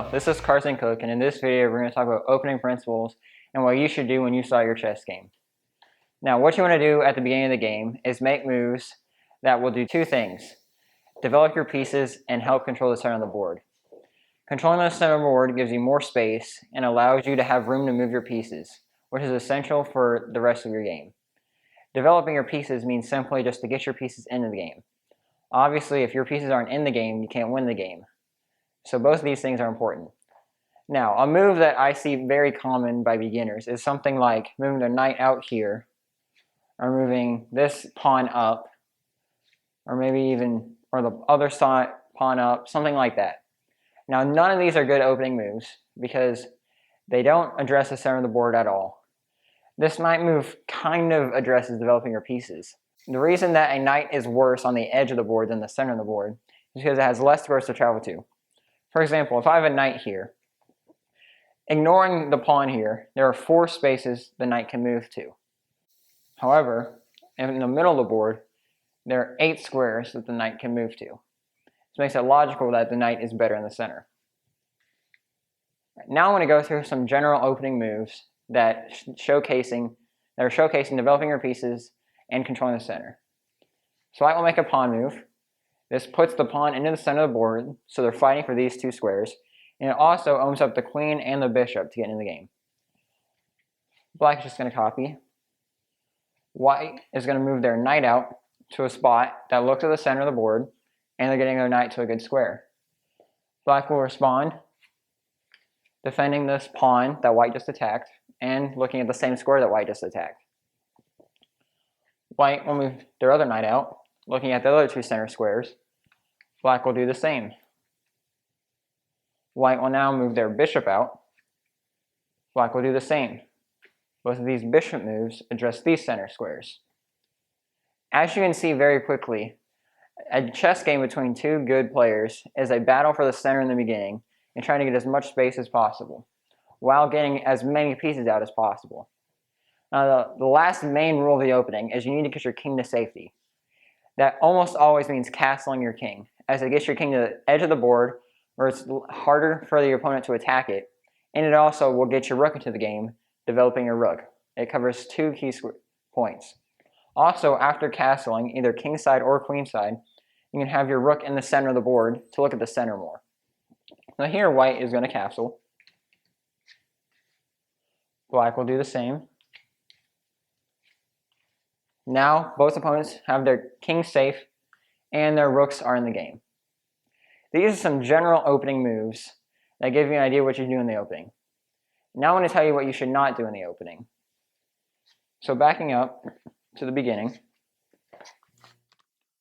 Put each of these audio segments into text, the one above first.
Hello, this is Carson Cook, and in this video we're going to talk about opening principles and what you should do when you start your chess game. Now, what you want to do at the beginning of the game is make moves that will do two things: develop your pieces and help control the center of the board. Controlling the center of the board gives you more space and allows you to have room to move your pieces, which is essential for the rest of your game. Developing your pieces means simply just to get your pieces into the game. Obviously, if your pieces aren't in the game, you can't win the game. So both of these things are important. Now, a move that I see very common by beginners is something like moving the knight out here, or moving this pawn up, or maybe even, or the other side pawn up, something like that. Now, none of these are good opening moves because they don't address the center of the board at all. This knight move kind of addresses developing your pieces. The reason that a knight is worse on the edge of the board than the center of the board is because it has less squares to travel to. For example, if I have a knight here, ignoring the pawn here, there are 4 spaces the knight can move to. However, in the middle of the board, there are 8 squares that the knight can move to. This makes it logical that the knight is better in the center. Now I want to go through some general opening moves that are showcasing developing your pieces and controlling the center. So I will make a pawn move. This puts the pawn into the center of the board, so they're fighting for these 2 squares. And it also opens up the queen and the bishop to get into the game. Black is just going to copy. White is going to move their knight out to a spot that looks at the center of the board, and they're getting their knight to a good square. Black will respond, defending this pawn that white just attacked, and looking at the same square that white just attacked. White will move their other knight out, looking at the other 2 center squares. Black will do the same. White will now move their bishop out. Black will do the same. Both of these bishop moves address these center squares. As you can see very quickly, a chess game between 2 good players is a battle for the center in the beginning and trying to get as much space as possible, while getting as many pieces out as possible. Now, the last main rule of the opening is you need to get your king to safety. That almost always means castling your king, as it gets your king to the edge of the board where it's harder for your opponent to attack it, and it also will get your rook into the game, developing your rook. It covers 2 key points. Also, after castling, either kingside or queenside, you can have your rook in the center of the board to look at the center more. Now here, white is going to castle. Black will do the same. Now, both opponents have their king safe, and their rooks are in the game. These are some general opening moves that give you an idea what you do in the opening. Now I want to tell you what you should not do in the opening. So backing up to the beginning,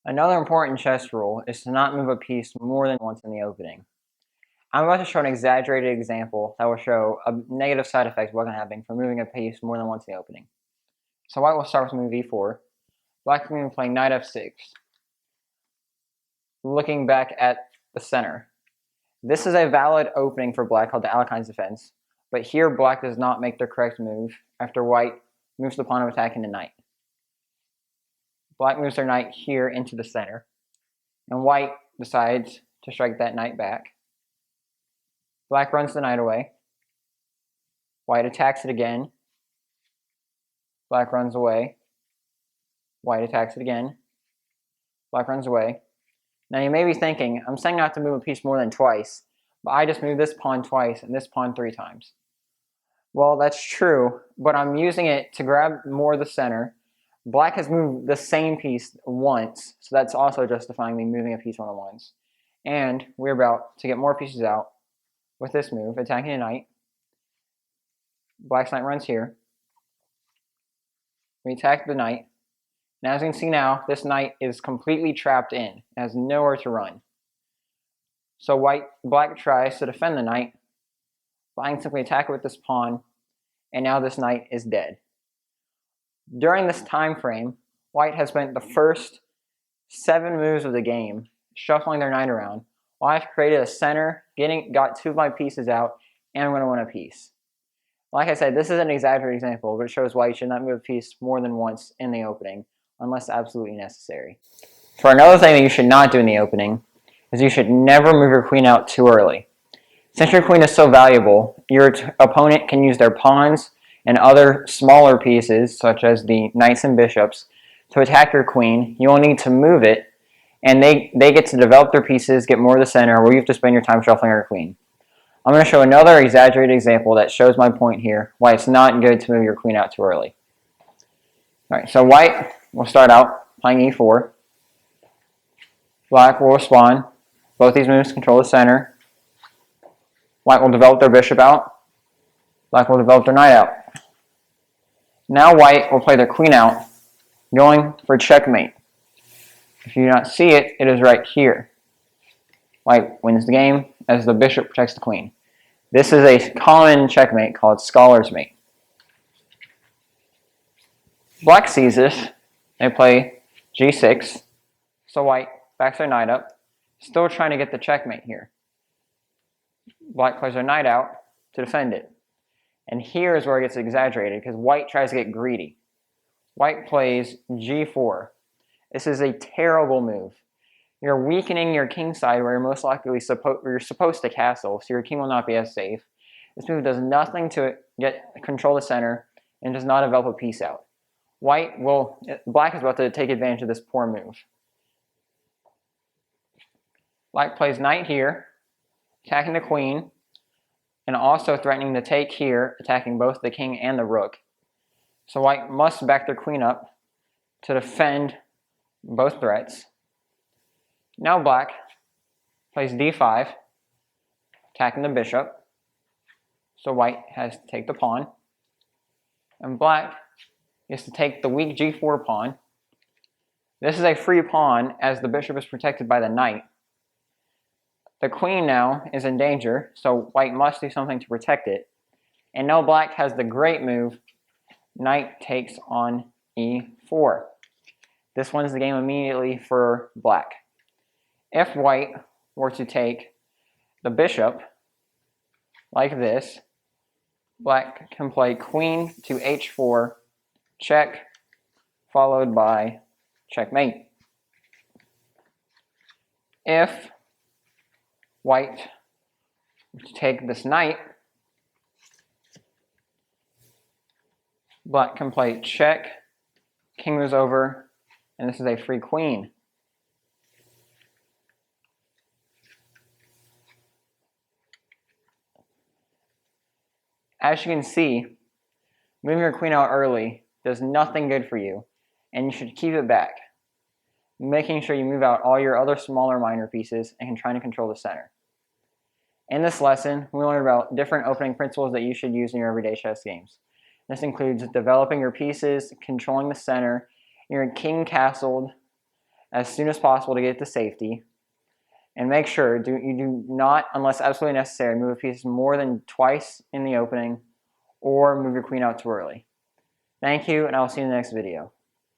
another important chess rule is to not move a piece more than once in the opening. I'm about to show an exaggerated example that will show a negative side effect of what can happen from moving a piece more than once in the opening. So white will start with move e4. Black is going to be playing knight f6. Looking back at the center. This is a valid opening for black called the Alekhine's defense, but here black does not make the correct move after white moves the pawn of attacking the knight. Black moves their knight here into the center, and white decides to strike that knight back. Black runs the knight away. White attacks it again. Black runs away. White attacks it again. Black runs away. Now you may be thinking, I'm saying not to move a piece more than twice, but I just moved this pawn twice and this pawn 3 times. Well, that's true, but I'm using it to grab more of the center. Black has moved the same piece once, so that's also justifying me moving a piece more than once. And we're about to get more pieces out with this move, attacking a knight. Black's knight runs here. We attack the knight. Now, as you can see now, this knight is completely trapped in. It has nowhere to run. So black tries to defend the knight. Black can simply attack it with this pawn, and now this knight is dead. During this time frame, white has spent the first 7 moves of the game shuffling their knight around, while I've created a center, got 2 of my pieces out, and I'm going to win a piece. Like I said, this is an exaggerated example, but it shows why you should not move a piece more than once in the opening, unless absolutely necessary. For another thing that you should not do in the opening is you should never move your queen out too early. Since your queen is so valuable, your opponent can use their pawns and other smaller pieces, such as the knights and bishops, to attack your queen. You will need to move it, and they get to develop their pieces, get more to the center, where you have to spend your time shuffling your queen. I'm going to show another exaggerated example that shows my point here, why it's not good to move your queen out too early. Alright, so white will start out playing e4. Black will respond. Both these moves control the center. White will develop their bishop out. Black will develop their knight out. Now white will play their queen out, going for checkmate. If you do not see it, it is right here. White wins the game as the bishop protects the queen. This is a common checkmate called scholar's mate. Black sees this. They play g6. So white backs their knight up, still trying to get the checkmate here. Black plays their knight out to defend it. And here is where it gets exaggerated because white tries to get greedy. White plays g4. This is a terrible move. You're weakening your king side where you're most likely supposed to castle, so your king will not be as safe. This move does nothing to control the center and does not develop a piece out. Black is about to take advantage of this poor move. Black plays knight here, attacking the queen, and also threatening to take here, attacking both the king and the rook. So white must back their queen up to defend both threats. Now black plays d5, attacking the bishop. So white has to take the pawn. And black is to take the weak g4 pawn. This is a free pawn as the bishop is protected by the knight. The queen now is in danger, so white must do something to protect it. And now black has the great move, knight takes on e4. This wins the game immediately for black. If white were to take the bishop, like this, black can play queen to h4, check, followed by checkmate. If white were to take this knight, black can play check, king moves over, and this is a free queen. As you can see, moving your queen out early does nothing good for you, and you should keep it back, making sure you move out all your other smaller minor pieces and trying to control the center. In this lesson, we learned about different opening principles that you should use in your everyday chess games. This includes developing your pieces, controlling the center, your king castled as soon as possible to get to safety, and make sure you do not, unless absolutely necessary, move a piece more than twice in the opening or move your queen out too early. Thank you, and I will see you in the next video.